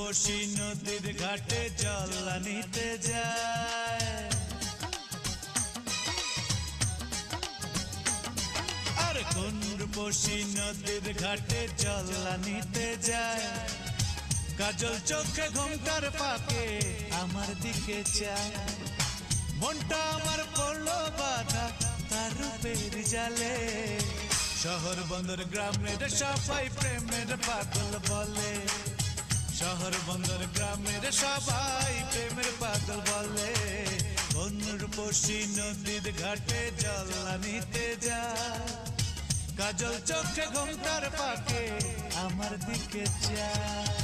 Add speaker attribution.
Speaker 1: রূপসী নদীর ঘাটে জল আনিতে যায়, আর কোন রূপসী নদীর ঘাটে জল আনিতে যায়, কাজল চোখে ঘোমটার পাকে আমার দিকে চায়, মনটা আমার পড়লো বাধা তার রূপের জালে। শহর বন্দর গ্রামের সবাই প্রেমের পাগল বলে, শহর বন্দর গ্রামের সবাই প্রেমের পাগল বলে। কোন রূপসী নদীর ঘাটে জল আনিতে যায়, কাজল চোখে ঘোমটার পাকে আমার দিকে চায়।